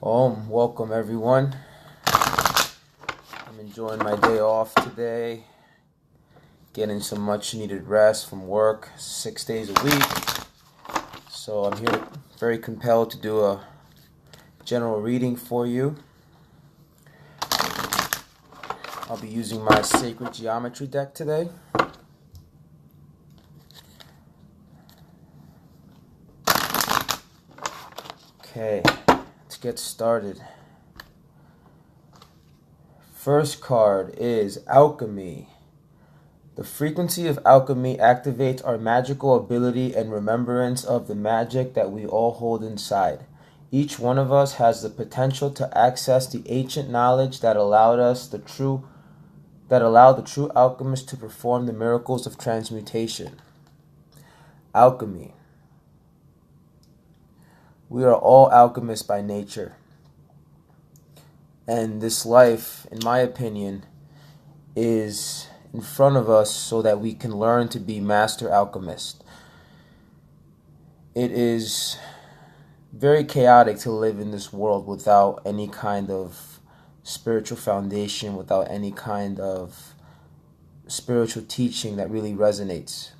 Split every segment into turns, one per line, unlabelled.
Welcome everyone. I'm enjoying my day off today, getting some much needed rest from work 6 days a week. So I'm here very compelled to do a general reading for you. I'll be using my Sacred Geometry deck today. Okay, let's get started. First card is Alchemy. The frequency of alchemy activates our magical ability and remembrance of the magic that we all hold inside. Each one of us has the potential to access the ancient knowledge that allowed the true alchemist to perform the miracles of transmutation. Alchemy. We are all alchemists by nature. And this life, in my opinion, is in front of us so that we can learn to be master alchemists. It is very chaotic to live in this world without any kind of spiritual foundation, without any kind of spiritual teaching that really resonates.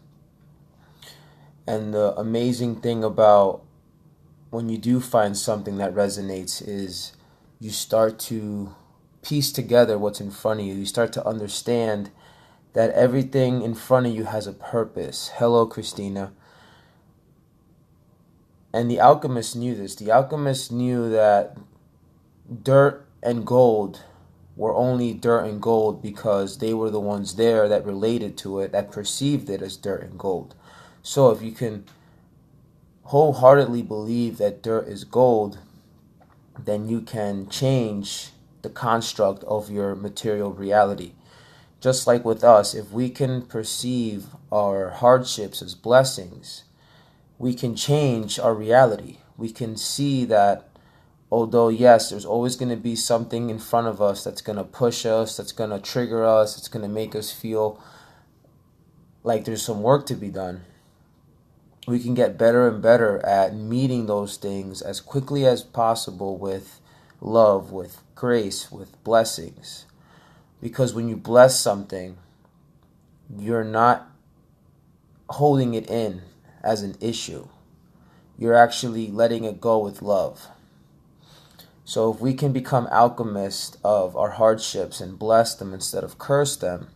And the amazing thing about when you do find something that resonates is you start to piece together what's in front of you. You start to understand that everything in front of you has a purpose. Hello, Christina. And the alchemist knew this. The alchemist knew that dirt and gold were only dirt and gold because they were the ones there that related to it, that perceived it as dirt and gold. So if you can wholeheartedly believe that dirt is gold, then you can change the construct of your material reality. Just like with us, if we can perceive our hardships as blessings, we can change our reality. We can see that although, yes, there's always going to be something in front of us that's going to push us, that's going to trigger us, it's going to make us feel like there's some work to be done. We can get better and better at meeting those things as quickly as possible with love, with grace, with blessings. Because when you bless something, you're not holding it in as an issue. You're actually letting it go with love. So if we can become alchemists of our hardships and bless them instead of curse them,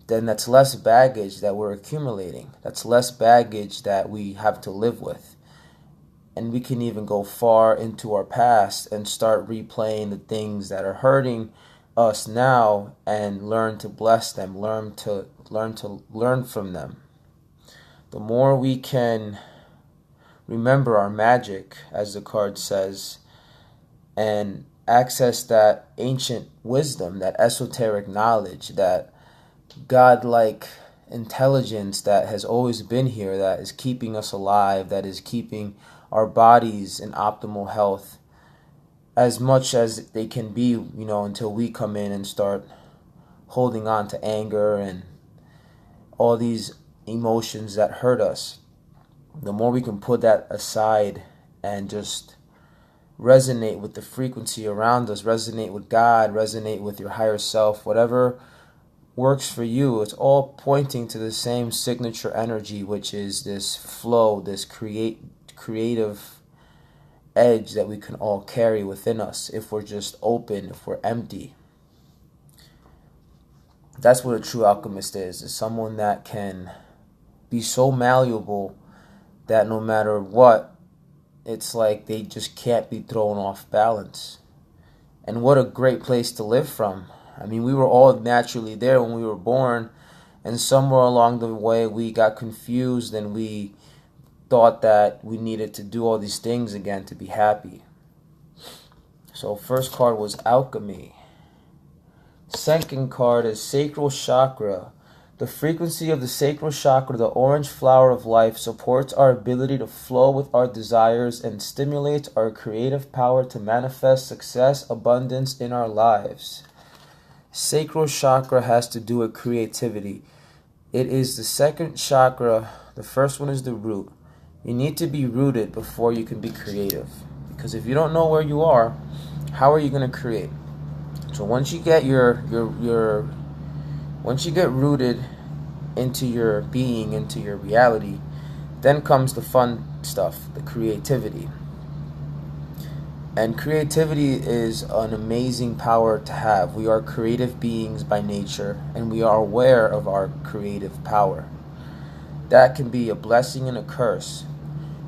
then that's less baggage that we're accumulating. That's less baggage that we have to live with. And we can even go far into our past and start replaying the things that are hurting us now and learn to bless them, learn from them. The more we can remember our magic, as the card says, and access that ancient wisdom, that esoteric knowledge, that godlike intelligence that has always been here, that is keeping us alive, that is keeping our bodies in optimal health as much as they can be, until we come in and start holding on to anger and all these emotions that hurt us. The more we can put that aside and just resonate with the frequency around us, resonate with God, resonate with your higher self, whatever works for you, it's all pointing to the same signature energy, which is this flow, this creative edge that we can all carry within us if we're just open, if we're empty. That's what a true alchemist is someone that can be so malleable that no matter what, it's like they just can't be thrown off balance. And what a great place to live from. I mean, we were all naturally there when we were born, and somewhere along the way we got confused and we thought that we needed to do all these things again to be happy. So first card was Alchemy. Second card is Sacral Chakra. The frequency of the sacral chakra, the orange flower of life, supports our ability to flow with our desires and stimulates our creative power to manifest success, abundance in our lives. Sacral chakra has to do with creativity. It is the second chakra. The first one is the root. You need to be rooted before you can be creative. Because if you don't know where you are, How are you going to create? So once you get once you get rooted into your being, into your reality, then comes the fun stuff, the creativity. And creativity is an amazing power to have. We are creative beings by nature, and we are aware of our creative power. That can be a blessing and a curse,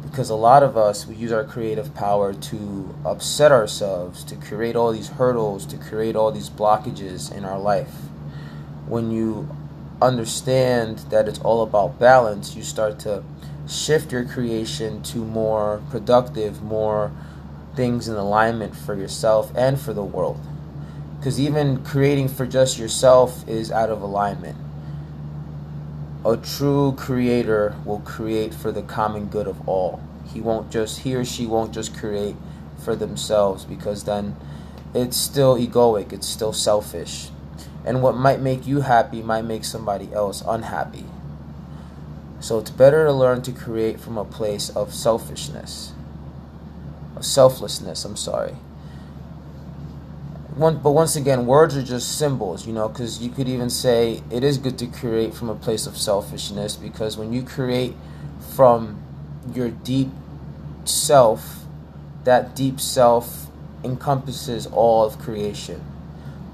because a lot of us, we use our creative power to upset ourselves, to create all these hurdles, to create all these blockages in our life. When you understand that it's all about balance, you start to shift your creation to more productive, more things in alignment for yourself and for the world. Because even creating for just yourself is out of alignment. A true creator will create for the common good of all. He or she won't just create for themselves, because then it's still egoic, it's still selfish. And what might make you happy might make somebody else unhappy. So it's better to learn to create from a place of selflessness. But once again, words are just symbols, because you could even say it is good to create from a place of selfishness, because when you create from your deep self, that deep self encompasses all of creation.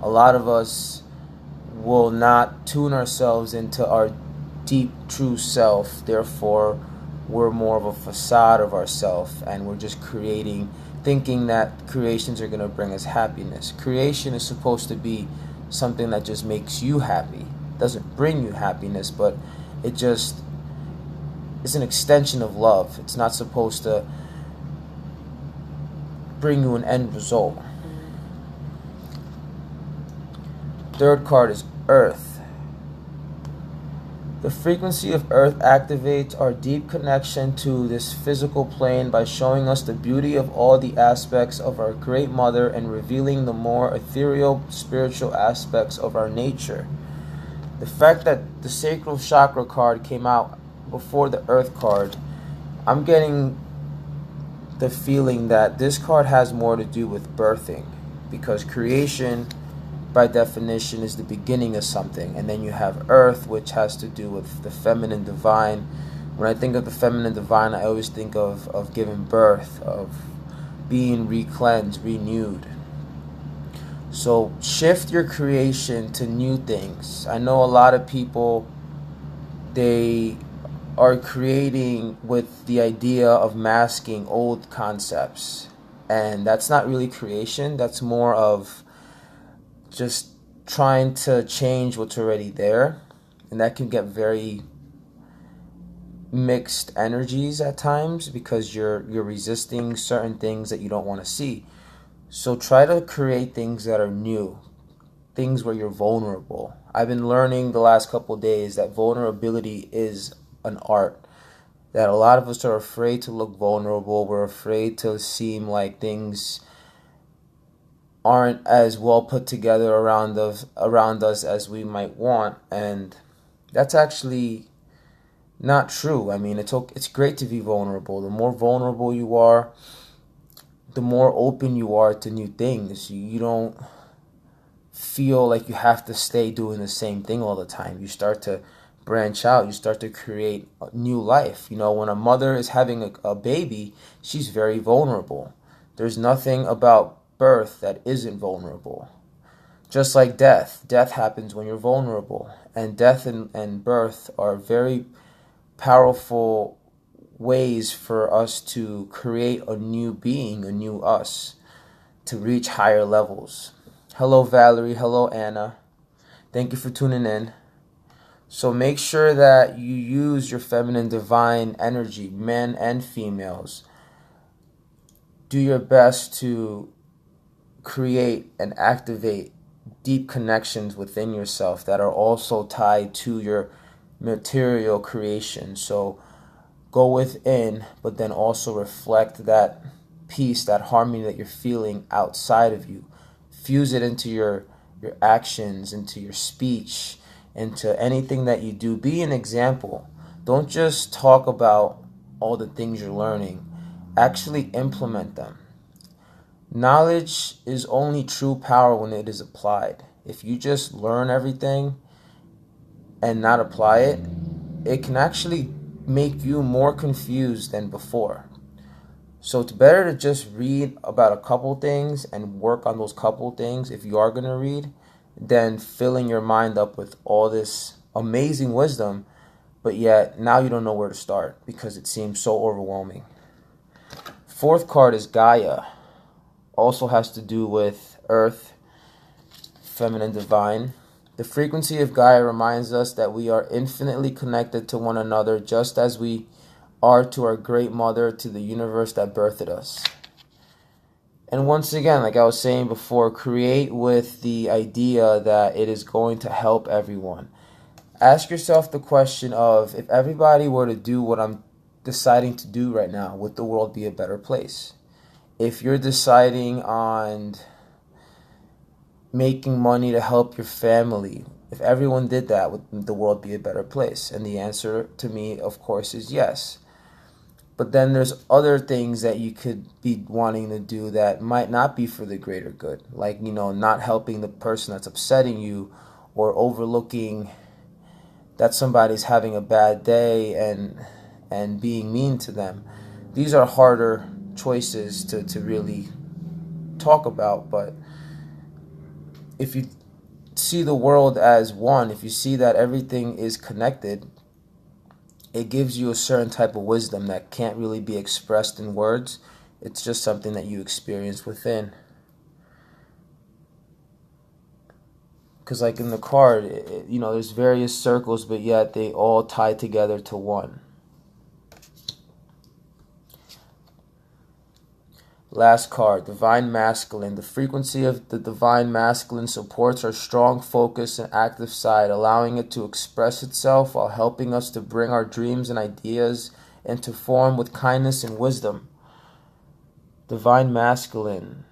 A lot of us will not tune ourselves into our deep true self, therefore we're more of a facade of ourself, and we're just creating, thinking that creations are going to bring us happiness. Creation is supposed to be something that just makes you happy. It doesn't bring you happiness, but it just is an extension of love. It's not supposed to bring you an end result. Third card is Earth. The frequency of Earth activates our deep connection to this physical plane by showing us the beauty of all the aspects of our Great Mother and revealing the more ethereal, spiritual aspects of our nature. The fact that the Sacral Chakra card came out before the Earth card, I'm getting the feeling that this card has more to do with birthing, because creation by definition is the beginning of something, and then you have Earth, which has to do with the feminine divine. When I think of the feminine divine, I always think of giving birth, of being re-cleansed, renewed. So shift your creation to new things. I know a lot of people, they are creating with the idea of masking old concepts, and that's not really creation. That's more of just trying to change what's already there, and that can get very mixed energies at times, because you're resisting certain things that you don't want to see. So try to create things that are new, things where you're vulnerable. I've been learning the last couple of days that vulnerability is an art, that a lot of us are afraid to look vulnerable. We're afraid to seem like things aren't as well put together around us as we might want, and that's actually not true. I mean, it's great to be vulnerable. The more vulnerable you are, the more open you are to new things. You don't feel like you have to stay doing the same thing all the time. You start to branch out. You start to create a new life. When a mother is having a baby, she's very vulnerable. There's nothing about birth that isn't vulnerable. Just like death. Death happens when you're vulnerable. And death and birth are very powerful ways for us to create a new being, a new us, to reach higher levels. Hello, Valerie. Hello, Anna. Thank you for tuning in. So make sure that you use your feminine divine energy, men and females. Do your best to create and activate deep connections within yourself that are also tied to your material creation. So go within, but then also reflect that peace, that harmony that you're feeling outside of you. Fuse it into your actions, into your speech, into anything that you do. Be an example. Don't just talk about all the things you're learning. Actually implement them. Knowledge is only true power when it is applied. If you just learn everything and not apply it, it can actually make you more confused than before. So it's better to just read about a couple things and work on those couple things if you are going to read, than filling your mind up with all this amazing wisdom, but yet now you don't know where to start because it seems so overwhelming. Fourth card is Gaia. Also has to do with Earth, feminine, divine. The frequency of Gaia reminds us that we are infinitely connected to one another, just as we are to our great mother, to the universe that birthed us. And once again, like I was saying before, create with the idea that it is going to help everyone. Ask yourself the question of, if everybody were to do what I'm deciding to do right now, would the world be a better place? If you're deciding on making money to help your family, if everyone did that, would the world be a better place? And the answer to me, of course, is yes. But then there's other things that you could be wanting to do that might not be for the greater good. Like, not helping the person that's upsetting you, or overlooking that somebody's having a bad day and being mean to them. These are harder choices to really talk about. But if you see the world as one, if you see that everything is connected, it gives you a certain type of wisdom that can't really be expressed in words. It's just something that you experience within. Because like in the card, there's various circles, but yet they all tie together to one. Last card, Divine Masculine. The frequency of the Divine Masculine supports our strong focus and active side, allowing it to express itself while helping us to bring our dreams and ideas into form with kindness and wisdom. Divine Masculine.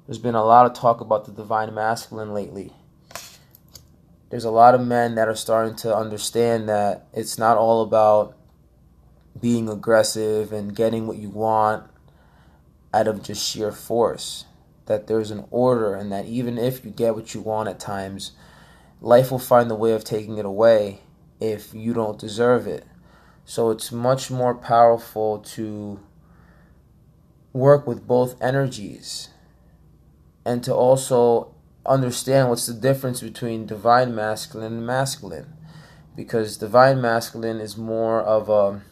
There's been a lot of talk about the Divine Masculine lately. There's a lot of men that are starting to understand that it's not all about being aggressive and getting what you want out of just sheer force. That there's an order, and that even if you get what you want at times, life will find a way of taking it away if you don't deserve it. So it's much more powerful to work with both energies, and to also understand what's the difference between Divine Masculine and Masculine. Because Divine Masculine is more of a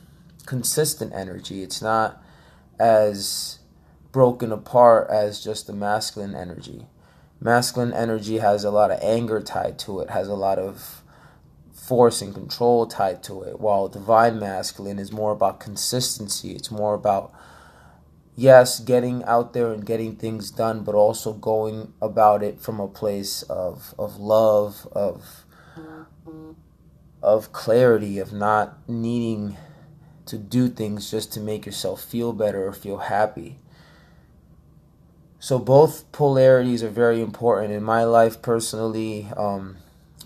consistent energy. It's not as broken apart as just the masculine energy. Masculine energy has a lot of anger tied to it, has a lot of force and control tied to it, while Divine Masculine is more about consistency. It's more about, yes, getting out there and getting things done, but also going about it from a place of love, of clarity, of not needing to do things just to make yourself feel better or feel happy. So both polarities are very important in my life personally.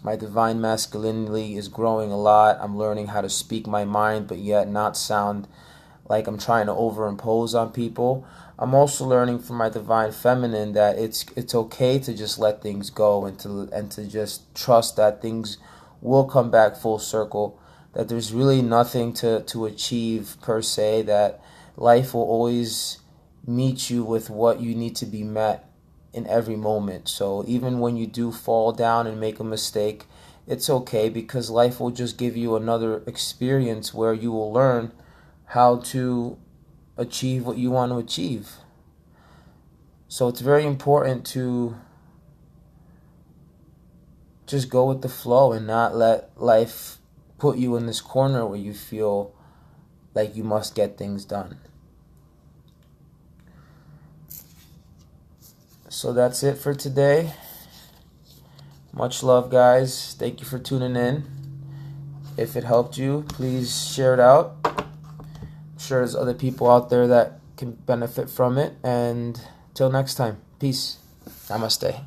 My Divine Masculinity is growing a lot. I'm learning how to speak my mind, but yet not sound like I'm trying to overimpose on people. I'm also learning from my Divine Feminine that it's okay to just let things go, and to just trust that things will come back full circle. That there's really nothing to achieve per se. That life will always meet you with what you need to be met in every moment. So even when you do fall down and make a mistake, it's okay, because life will just give you another experience where you will learn how to achieve what you want to achieve. So it's very important to just go with the flow and not let life put you in this corner where you feel like you must get things done. So that's it for today. Much love, guys. Thank you for tuning in. If it helped you, please share it out. I'm sure there's other people out there that can benefit from it. And till next time, peace. Namaste.